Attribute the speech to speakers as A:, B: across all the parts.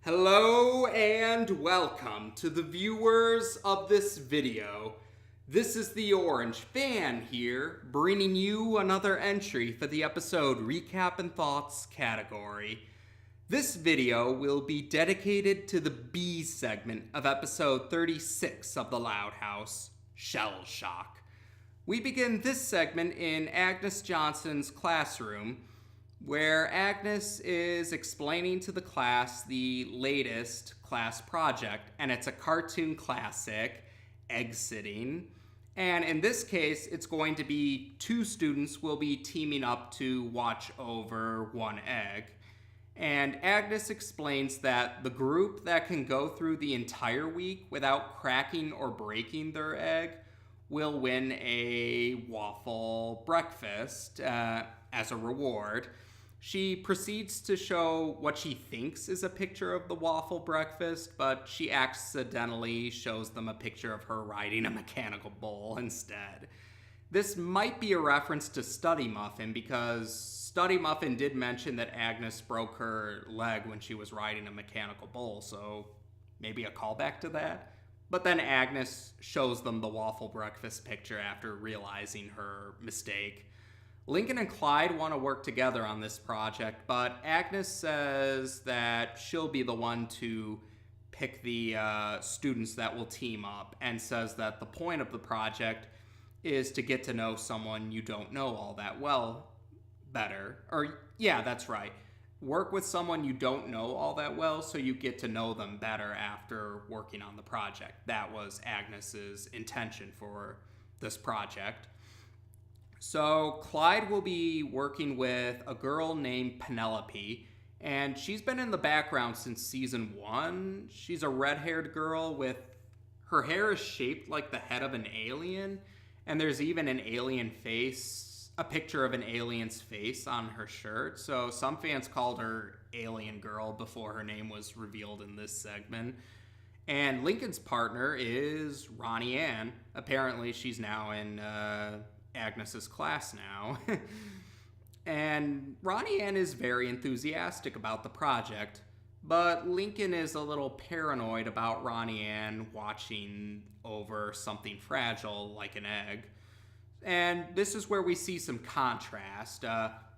A: Hello and welcome to the viewers of this video. This is the Orange Fan here, bringing you another entry for the episode Recap and Thoughts category. This video will be dedicated to the B segment of episode 36 of The Loud House, Shell Shock. We begin this segment in Agnes Johnson's classroom, where Agnes is explaining to the class the latest class project, and it's a cartoon classic, egg sitting. And in this case, it's going to be two students will be teaming up to watch over one egg. And Agnes explains that the group that can go through the entire week without cracking or breaking their egg will win a waffle breakfast as a reward. She proceeds to show what she thinks is a picture of the waffle breakfast, but she accidentally shows them a picture of her riding a mechanical bull instead. This might be a reference to Study Muffin, because Study Muffin did mention that Agnes broke her leg when she was riding a mechanical bull, so maybe a callback to that. But then Agnes shows them the waffle breakfast picture after realizing her mistake. Lincoln and Clyde want to work together on this project, but Agnes says that she'll be the one to pick the students that will team up, and says that the point of the project is to get to know someone you don't know all that well better. Or, yeah, that's right. Work with someone you don't know all that well so you get to know them better after working on the project. That was Agnes's intention for this project. So Clyde will be working with a girl named Penelope, and she's been in the background since season 1. She's a red-haired girl with her hair is shaped like the head of an alien, and there's even an alien face, a picture of an alien's face on her shirt. So some fans called her Alien Girl before her name was revealed in this segment. And Lincoln's partner is Ronnie Anne. Apparently she's now in Agnes's class now. And Ronnie Anne is very enthusiastic about the project, but Lincoln is a little paranoid about Ronnie Anne watching over something fragile like an egg. And this is where we see some contrast.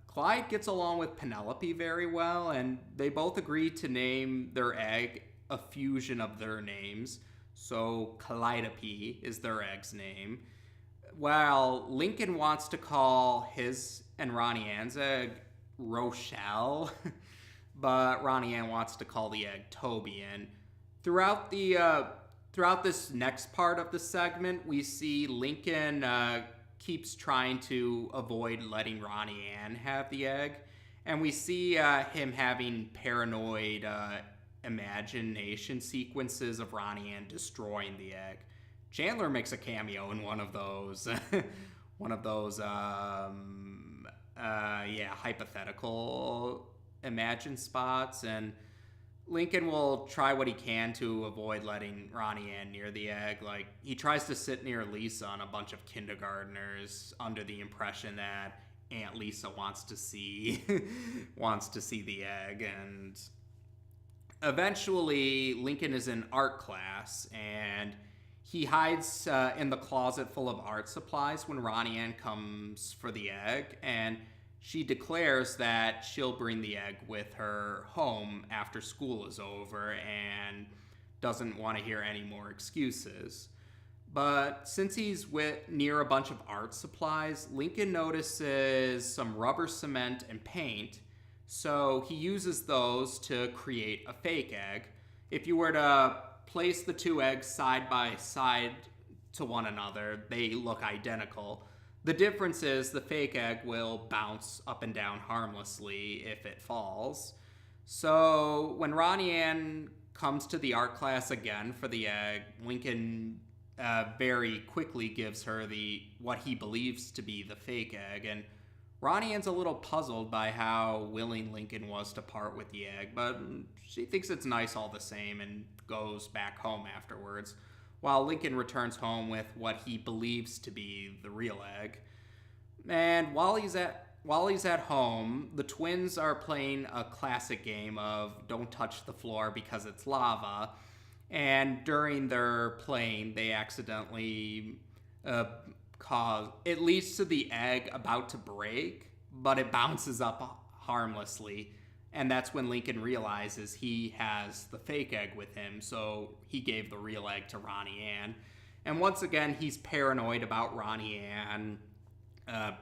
A: Clyde gets along with Penelope very well, and they both agree to name their egg a fusion of their names. So Calliope is their egg's name. While Lincoln wants to call his and Ronnie Anne's egg Rochelle, but Ronnie Anne wants to call the egg Toby. And throughout this next part of the segment, we see Lincoln keeps trying to avoid letting Ronnie Anne have the egg, and we see him having paranoid imagination sequences of Ronnie Anne destroying the egg. Chandler makes a cameo in one of those hypothetical imagine spots, and Lincoln will try what he can to avoid letting Ronnie Anne near the egg. Like, he tries to sit near Lisa and a bunch of kindergartners under the impression that Aunt Lisa wants to see the egg. And eventually Lincoln is in art class, and he hides in the closet full of art supplies when Ronnie Anne comes for the egg, and she declares that she'll bring the egg with her home after school is over and doesn't want to hear any more excuses. But since he's near a bunch of art supplies, Lincoln notices some rubber cement and paint, so he uses those to create a fake egg. If you were to place the two eggs side by side to one another, they look identical. The difference is the fake egg will bounce up and down harmlessly if it falls. So when Ronnie Anne comes to the art class again for the egg, Lincoln very quickly gives her what he believes to be the fake egg, and Ronnie Anne's a little puzzled by how willing Lincoln was to part with the egg, but she thinks it's nice all the same and goes back home afterwards, while Lincoln returns home with what he believes to be the real egg. And while he's at while he's at home, the twins are playing a classic game of don't touch the floor because it's lava. And during their playing, they accidentally it leads to the egg about to break, but it bounces up harmlessly. And that's when Lincoln realizes he has the fake egg with him, so he gave the real egg to Ronnie Anne. And once again, he's paranoid about Ronnie Anne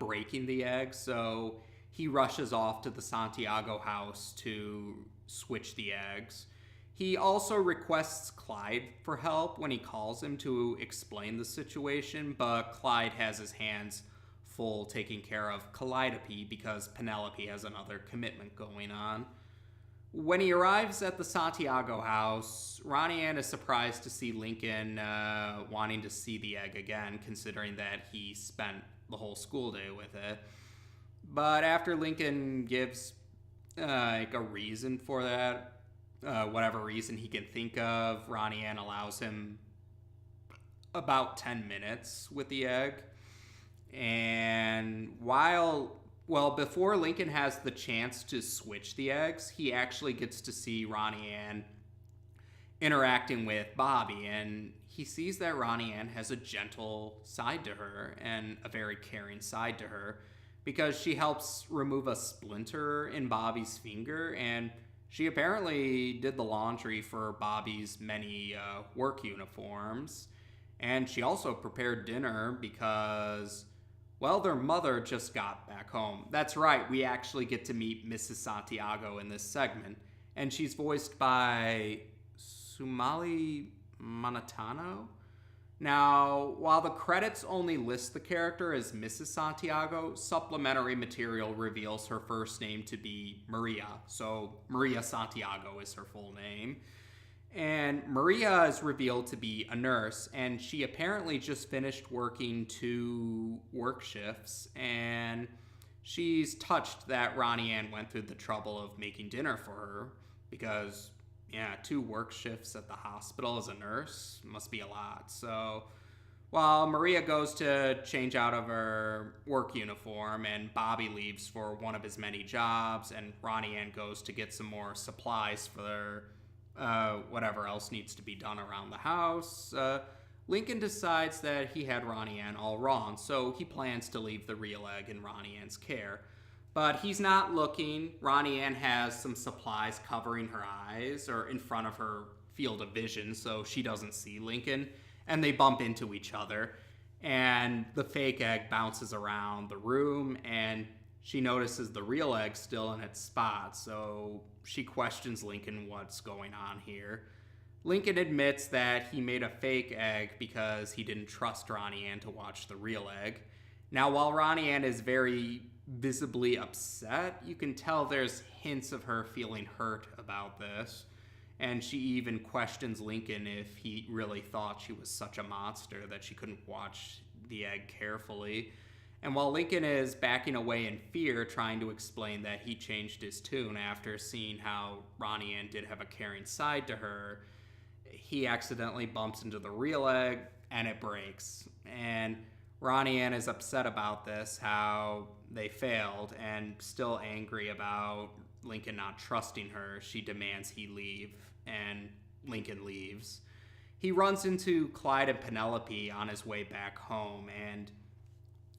A: breaking the egg, so he rushes off to the Santiago house to switch the eggs. He also requests Clyde for help when he calls him to explain the situation, but Clyde has his hands full taking care of Calliope because Penelope has another commitment going on. When he arrives at the Santiago house, Ronnie Anne is surprised to see Lincoln wanting to see the egg again, considering that he spent the whole school day with it. But after Lincoln gives a reason for that, whatever reason he can think of, Ronnie Anne allows him about 10 minutes with the egg. And before Lincoln has the chance to switch the eggs, he actually gets to see Ronnie Anne interacting with Bobby, and he sees that Ronnie Anne has a gentle side to her and a very caring side to her because she helps remove a splinter in Bobby's finger, and she apparently did the laundry for Bobby's many work uniforms. And she also prepared dinner because, well, their mother just got back home. That's right, we actually get to meet Mrs. Santiago in this segment. And she's voiced by Sumali Manatano. Now, while the credits only list the character as Mrs. Santiago, supplementary material reveals her first name to be Maria. So Maria Santiago is her full name. And Maria is revealed to be a nurse, and she apparently just finished working 2 work shifts, and she's touched that Ronnie Anne went through the trouble of making dinner for her because, 2 work shifts at the hospital as a nurse must be a lot. So while Maria goes to change out of her work uniform and Bobby leaves for one of his many jobs and Ronnie Anne goes to get some more supplies for whatever else needs to be done around the house, Lincoln decides that he had Ronnie Anne all wrong, so he plans to leave the real egg in Ronnie Anne's care. But he's not looking. Ronnie Anne has some supplies covering her eyes or in front of her field of vision so she doesn't see Lincoln, and they bump into each other. And the fake egg bounces around the room, and she notices the real egg still in its spot, so she questions Lincoln what's going on here. Lincoln admits that he made a fake egg because he didn't trust Ronnie Anne to watch the real egg. Now, while Ronnie Anne is very visibly upset, you can tell there's hints of her feeling hurt about this. And she even questions Lincoln if he really thought she was such a monster that she couldn't watch the egg carefully. And while Lincoln is backing away in fear, trying to explain that he changed his tune after seeing how Ronnie Anne did have a caring side to her, he accidentally bumps into the real egg and it breaks. And Ronnie Anne is upset about this, how they failed, and still angry about Lincoln not trusting her. She demands he leave, and Lincoln leaves. He runs into Clyde and Penelope on his way back home, and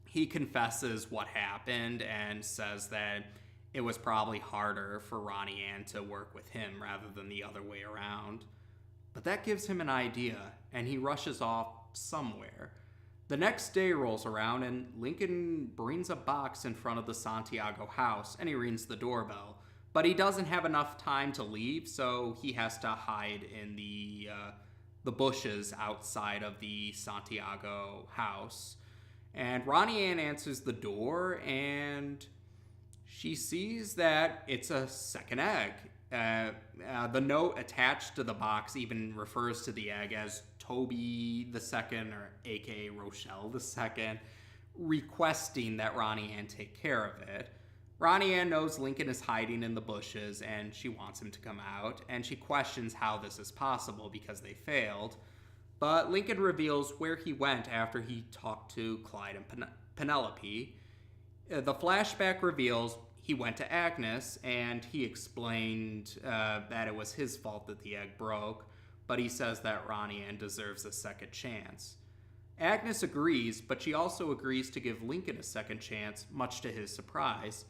A: he confesses what happened and says that it was probably harder for Ronnie Anne to work with him rather than the other way around. But that gives him an idea, and he rushes off somewhere. The next day rolls around, and Lincoln brings a box in front of the Santiago house, and he rings the doorbell. But he doesn't have enough time to leave, so he has to hide in the bushes outside of the Santiago house. And Ronnie Anne answers the door, and she sees that it's a second egg. The note attached to the box even refers to the egg as Toby II, or aka Rochelle II, requesting that Ronnie Anne take care of it. Ronnie Anne knows Lincoln is hiding in the bushes and she wants him to come out, and she questions how this is possible because they failed. But Lincoln reveals where he went after he talked to Clyde and Penelope. the flashback reveals he went to Agnes and he explained that it was his fault that the egg broke, but he says that Ronnie Anne deserves a second chance. Agnes agrees, but she also agrees to give Lincoln a second chance, much to his surprise.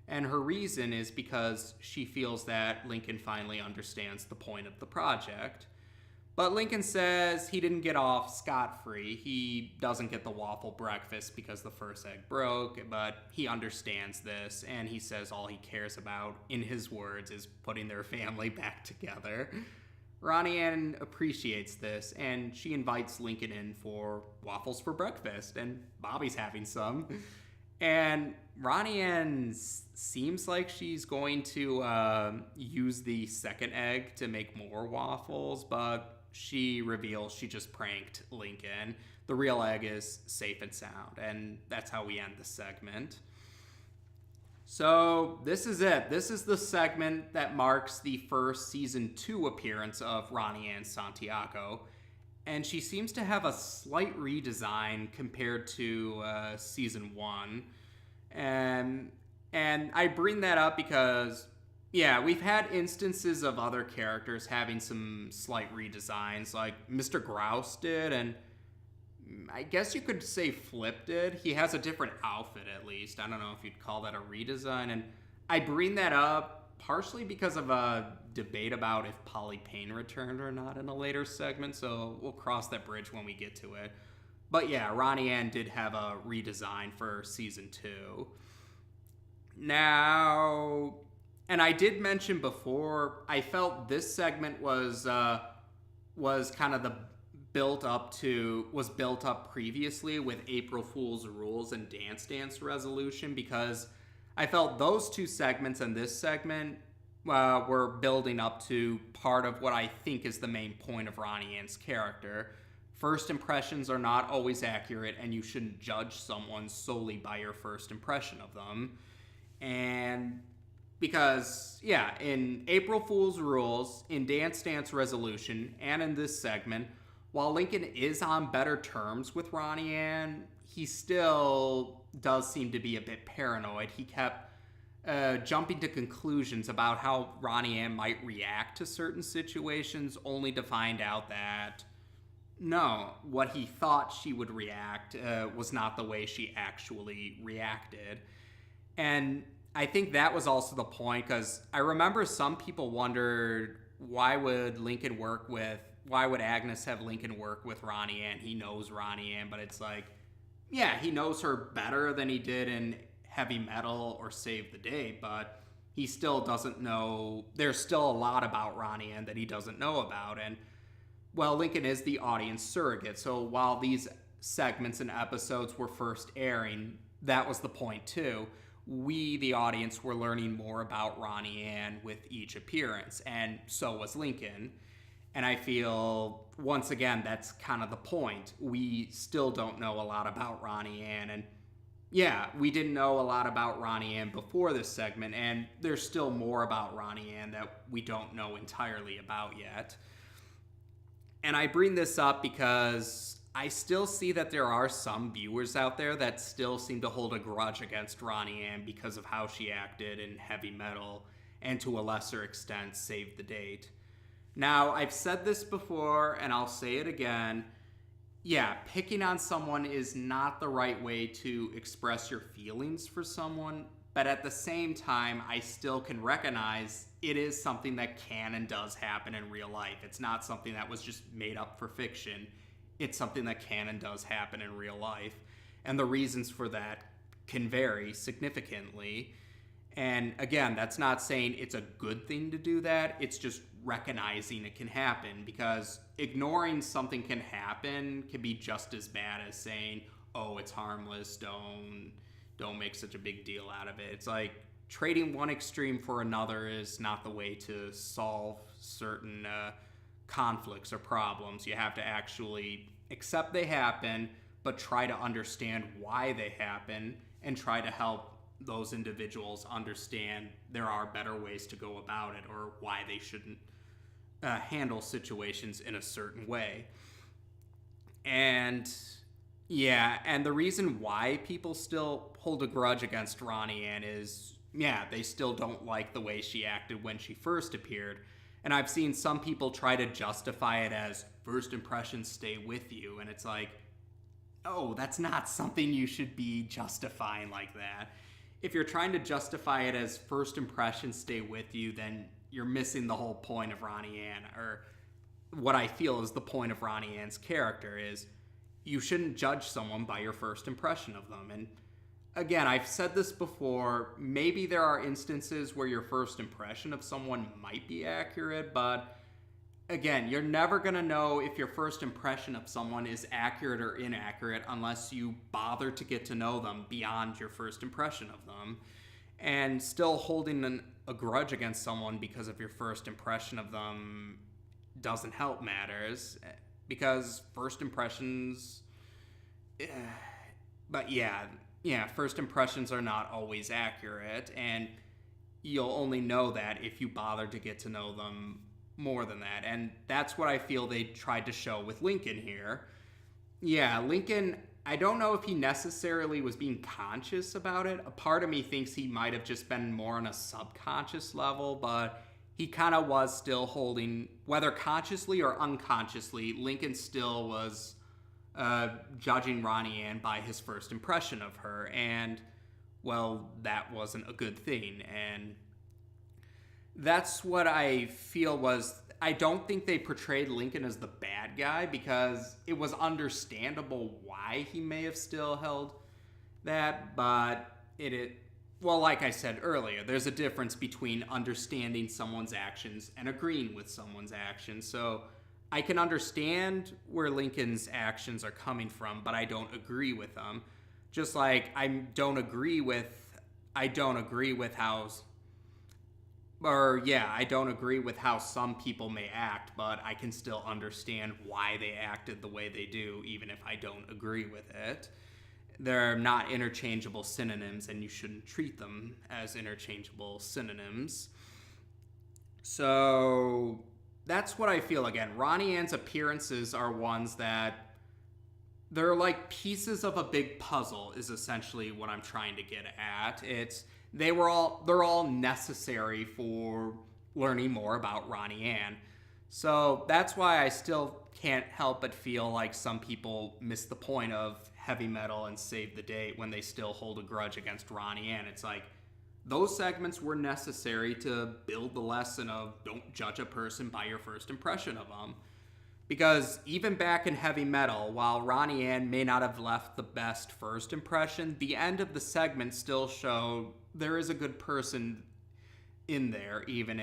A: And her reason is because she feels that Lincoln finally understands the point of the project. But Lincoln says he didn't get off scot-free. He doesn't get the waffle breakfast because the first egg broke, but he understands this, and he says all he cares about, in his words, is putting their family back together. Ronnie Anne appreciates this, and she invites Lincoln in for waffles for breakfast, and Bobby's having some. And Ronnie Anne seems like she's going to use the second egg to make more waffles, but she reveals she just pranked Lincoln. The real egg is safe and sound, and that's how we end the segment. So this is it. This is the segment that marks the first season 2 appearance of Ronnie Anne Santiago, and she seems to have a slight redesign compared to season 1. And I bring that up because, yeah, we've had instances of other characters having some slight redesigns, like Mr. Grouse did, and I guess you could say Flip did. He has a different outfit, at least. I don't know if you'd call that a redesign. And I bring that up partially because of a debate about if Polly Payne returned or not in a later segment, so we'll cross that bridge when we get to it. But yeah, Ronnie Anne did have a redesign for season 2. Now, and I did mention before, I felt this segment was kind of built up previously with April Fool's Rules and Dance Dance Resolution, because I felt those two segments and this segment were building up to part of what I think is the main point of Ronnie Anne's character. First impressions are not always accurate, and you shouldn't judge someone solely by your first impression of them. And because, yeah, in April Fool's Rules, in Dance Dance Resolution, and in this segment, while Lincoln is on better terms with Ronnie Anne, he still does seem to be a bit paranoid. He kept jumping to conclusions about how Ronnie Anne might react to certain situations, only to find out that no, what he thought she would react was not the way she actually reacted. And I think that was also the point, because I remember some people wondered, why would Agnes have Lincoln work with Ronnie Anne? He knows Ronnie Anne, but it's like, yeah, he knows her better than he did in Heavy Metal or Save the Day, but he still doesn't know. There's still a lot about Ronnie Anne that he doesn't know about. And well, Lincoln is the audience surrogate, so while these segments and episodes were first airing, that was the point too. We, the audience, were learning more about Ronnie Anne with each appearance, and so was Lincoln. And I feel, once again, that's kind of the point. We still don't know a lot about Ronnie Anne, and yeah, we didn't know a lot about Ronnie Anne before this segment, and there's still more about Ronnie Anne that we don't know entirely about yet. And I bring this up because I still see that there are some viewers out there that still seem to hold a grudge against Ronnie Anne because of how she acted in Heavy Metal, and to a lesser extent, Save the Date. Now, I've said this before, and I'll say it again. Yeah, picking on someone is not the right way to express your feelings for someone, but at the same time, I still can recognize it is something that can and does happen in real life. It's not something that was just made up for fiction. It's something that can and does happen in real life. And the reasons for that can vary significantly. And again, that's not saying it's a good thing to do that. It's just recognizing it can happen, because ignoring something can happen can be just as bad as saying, oh, it's harmless, don't make such a big deal out of it. It's like trading one extreme for another is not the way to solve certain conflicts or problems. You have to actually accept they happen, but try to understand why they happen, and try to help those individuals understand there are better ways to go about it, or why they shouldn't handle situations in a certain way. And Yeah, and the reason why people still hold a grudge against Ronnie Anne is, yeah, they still don't like the way she acted when she first appeared. And I've seen some people try to justify it as first impressions stay with you. And it's like, oh, that's not something you should be justifying like that. If you're trying to justify it as first impressions stay with you, then you're missing the whole point of Ronnie Anne, or what I feel is the point of Ronnie Anne's character is you shouldn't judge someone by your first impression of them. And again, I've said this before, maybe there are instances where your first impression of someone might be accurate, but again, you're never going to know if your first impression of someone is accurate or inaccurate unless you bother to get to know them beyond your first impression of them. And still holding a grudge against someone because of your first impression of them doesn't help matters, because first impressions, but yeah, first impressions are not always accurate, and you'll only know that if you bother to get to know them more than that. And that's what I feel they tried to show with Lincoln here. Yeah, Lincoln, I don't know if he necessarily was being conscious about it. A part of me thinks he might have just been more on a subconscious level, but he kind of was still holding, whether consciously or unconsciously, Lincoln still was judging Ronnie Anne by his first impression of her. And, well, that wasn't a good thing. And that's what I feel was, I don't think they portrayed Lincoln as the bad guy, because it was understandable why he may have still held that, but well, like I said earlier, there's a difference between understanding someone's actions and agreeing with someone's actions. So I can understand where Lincoln's actions are coming from, but I don't agree with them. Just like I don't agree with how some people may act, but I can still understand why they acted the way they do, even if I don't agree with it. They're not interchangeable synonyms, and you shouldn't treat them as interchangeable synonyms. So that's what I feel. Again, Ronnie Anne's appearances are ones that they're like pieces of a big puzzle, is essentially what I'm trying to get at. They're all necessary for learning more about Ronnie Anne. So that's why I still can't help but feel like some people miss the point of Heavy Metal and Save the Date when they still hold a grudge against Ronnie Anne. It's like, those segments were necessary to build the lesson of don't judge a person by your first impression of them. Because even back in Heavy Metal, while Ronnie Anne may not have left the best first impression, the end of the segment still showed there is a good person in there, even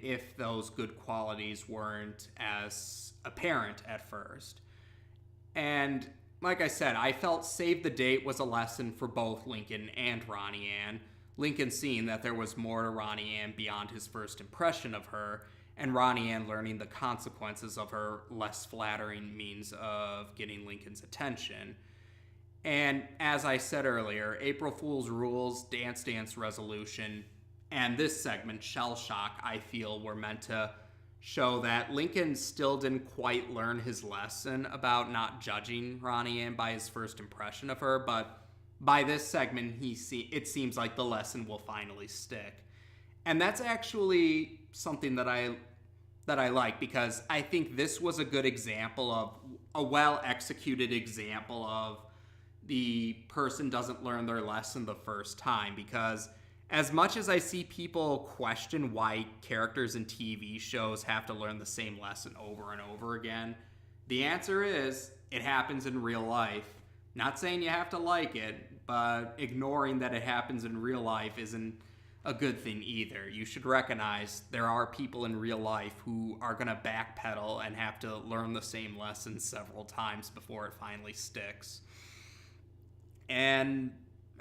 A: if those good qualities weren't as apparent at first. And like I said, I felt Save the Date was a lesson for both Lincoln and Ronnie Anne. Lincoln seeing that there was more to Ronnie Anne beyond his first impression of her, and Ronnie Anne learning the consequences of her less flattering means of getting Lincoln's attention. And as I said earlier, April Fool's Rules, Dance Dance Resolution, and this segment, Shell Shock, I feel were meant to show that Lincoln still didn't quite learn his lesson about not judging Ronnie Anne by his first impression of her, but by this segment, it seems like the lesson will finally stick. And that's actually something that I like, because I think this was a good example of a well-executed example of the person doesn't learn their lesson the first time. Because as much as I see people question why characters in TV shows have to learn the same lesson over and over again, the answer is it happens in real life. Not saying you have to like it, but ignoring that it happens in real life isn't a good thing either. You should recognize there are people in real life who are going to backpedal and have to learn the same lesson several times before it finally sticks. And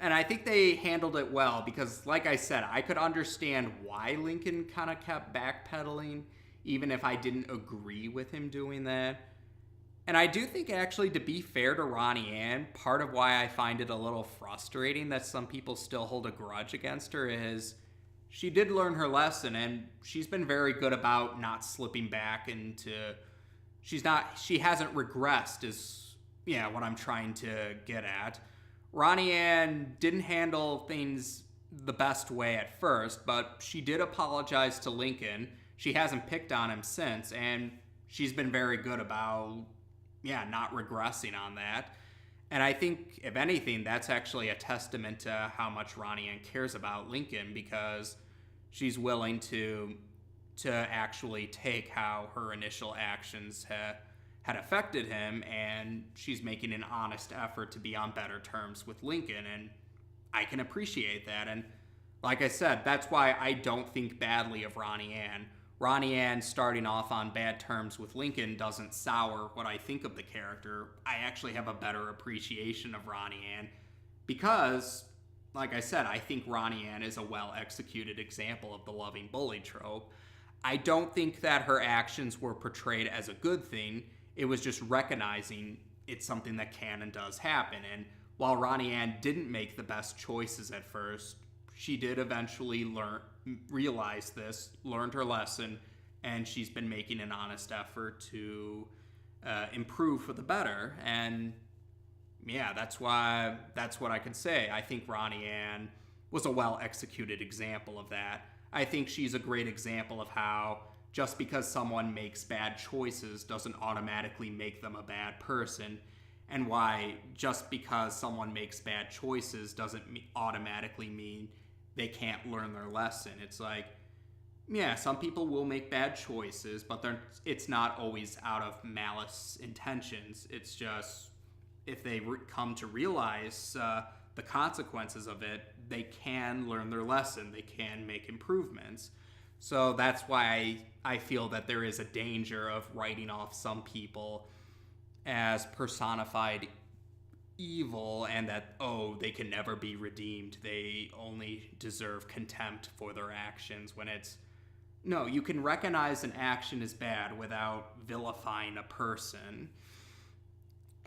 A: I think they handled it well, because like I said, I could understand why Lincoln kind of kept backpedaling, even if I didn't agree with him doing that. And I do think, actually, to be fair to Ronnie Anne, part of why I find it a little frustrating that some people still hold a grudge against her is she did learn her lesson, and she's been very good about not slipping back into... She hasn't regressed what I'm trying to get at. Ronnie Anne didn't handle things the best way at first, but she did apologize to Lincoln. She hasn't picked on him since, and she's been very good about, not regressing on that. And I think, if anything, that's actually a testament to how much Ronnie Anne cares about Lincoln, because she's willing to actually take how her initial actions had affected him, and she's making an honest effort to be on better terms with Lincoln, and I can appreciate that. And like I said, that's why I don't think badly of Ronnie Anne. Ronnie Anne starting off on bad terms with Lincoln doesn't sour what I think of the character. I actually have a better appreciation of Ronnie Anne because, like I said, I think Ronnie Anne is a well-executed example of the loving bully trope. I don't think that her actions were portrayed as a good thing. It was just recognizing it's something that can and does happen. And while Ronnie Anne didn't make the best choices at first, she did eventually realize this, learned her lesson, and she's been making an honest effort to improve for the better. And that's what I can say. I think Ronnie Anne was a well-executed example of that. I think she's a great example of how just because someone makes bad choices doesn't automatically make them a bad person, and why just because someone makes bad choices doesn't automatically mean they can't learn their lesson. It's like, some people will make bad choices, but it's not always out of malice intentions. It's just if they come to realize the consequences of it, they can learn their lesson. They can make improvements. So that's why I feel that there is a danger of writing off some people as personified evil, and that, they can never be redeemed. They only deserve contempt for their actions, when it's, no, you can recognize an action is bad without vilifying a person.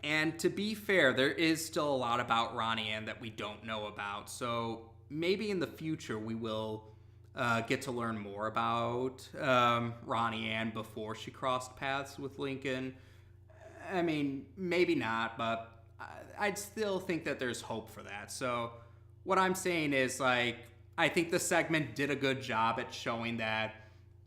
A: And to be fair, there is still a lot about Ronnie Anne that we don't know about. So maybe in the future we will get to learn more about Ronnie Anne before she crossed paths with Lincoln. I mean, maybe not, but I'd still think that there's hope for that. So what I'm saying is, like, I think the segment did a good job at showing that,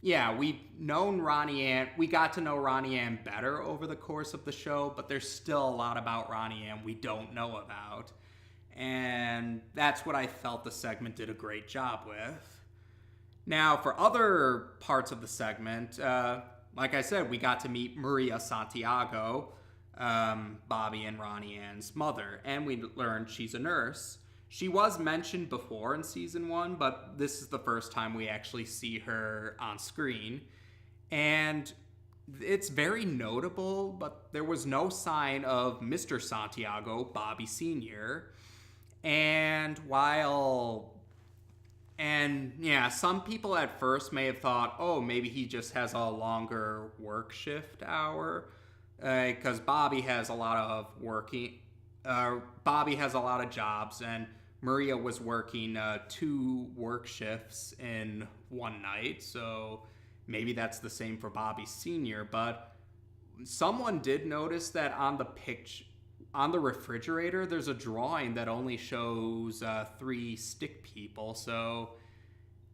A: we've known Ronnie Anne. We got to know Ronnie Anne better over the course of the show, but there's still a lot about Ronnie Anne we don't know about. And that's what I felt the segment did a great job with. Now, for other parts of the segment, like I said, we got to meet Maria Santiago, Bobby and Ronnie Anne's mother, and we learned she's a nurse. She was mentioned before in season 1, but this is the first time we actually see her on screen. And it's very notable, but there was no sign of Mr. Santiago, Bobby Sr. And some people at first may have thought, maybe he just has a longer work shift hour, because Bobby has a lot of jobs, and Maria was working 2 work shifts in one night, so maybe that's the same for Bobby Sr. But someone did notice that on the refrigerator, there's a drawing that only shows 3 stick people. So,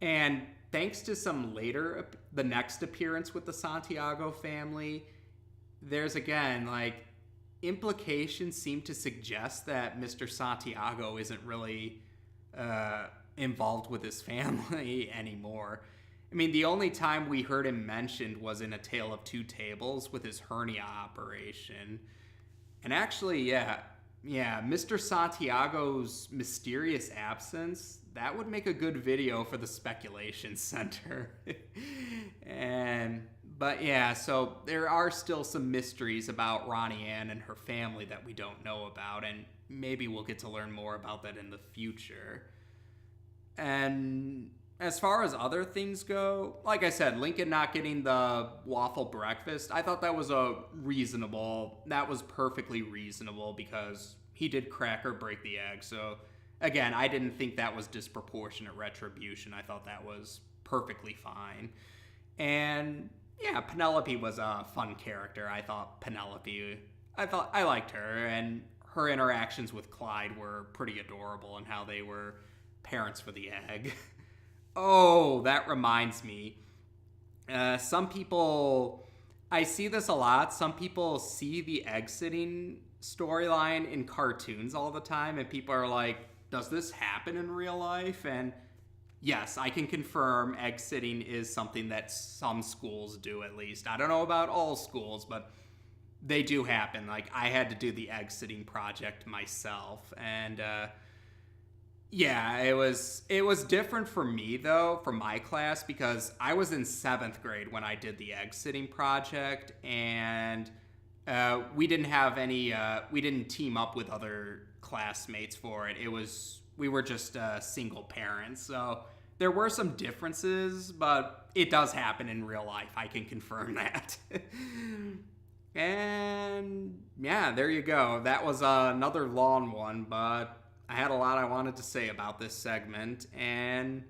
A: and thanks to the next appearance with the Santiago family, there's again, implications seem to suggest that Mr. Santiago isn't really involved with his family anymore. I mean, the only time we heard him mentioned was in A Tale of Two Tables with his hernia operation. And actually, Mr. Santiago's mysterious absence, that would make a good video for the Speculation Center. So there are still some mysteries about Ronnie Anne and her family that we don't know about, and maybe we'll get to learn more about that in the future. And as far as other things go, like I said, Lincoln not getting the waffle breakfast, I thought that was perfectly reasonable, because he did crack or break the egg. So again, I didn't think that was disproportionate retribution. I thought that was perfectly fine. And Penelope was a fun character. I thought Penelope, I liked her, and her interactions with Clyde were pretty adorable, and how they were parents for the egg. Oh, that reminds me. Some people, I see this a lot. Some people see the egg sitting storyline in cartoons all the time, and people are like, does this happen in real life? And yes, I can confirm egg sitting is something that some schools do, at least. I don't know about all schools, but they do happen. Like, I had to do the egg sitting project myself, and yeah, it was different for me though, for my class, because I was in 7th grade when I did the egg sitting project, and we didn't have any. We didn't team up with other classmates for it. We were just single parents, so there were some differences, but it does happen in real life. I can confirm that. And yeah, there you go. That was another long one, but I had a lot I wanted to say about this segment, and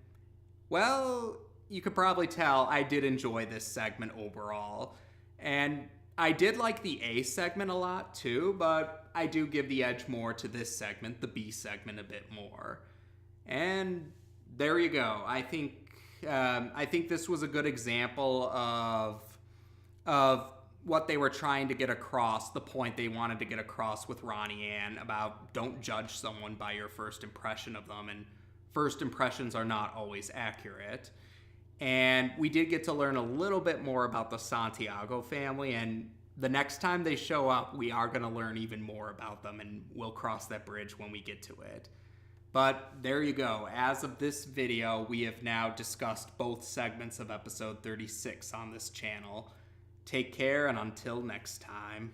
A: well, you could probably tell I did enjoy this segment overall. And I did like the A segment a lot too, but I do give the edge more to this segment, the B segment, a bit more. And there you go. I think this was a good example of what they were trying to get across, the point they wanted to get across with Ronnie Anne about don't judge someone by your first impression of them, and first impressions are not always accurate. And we did get to learn a little bit more about the Santiago family, and the next time they show up, we are going to learn even more about them, and we'll cross that bridge when we get to it. But there you go. As of this video, we have now discussed both segments of episode 36 on this channel. Take care, and until next time.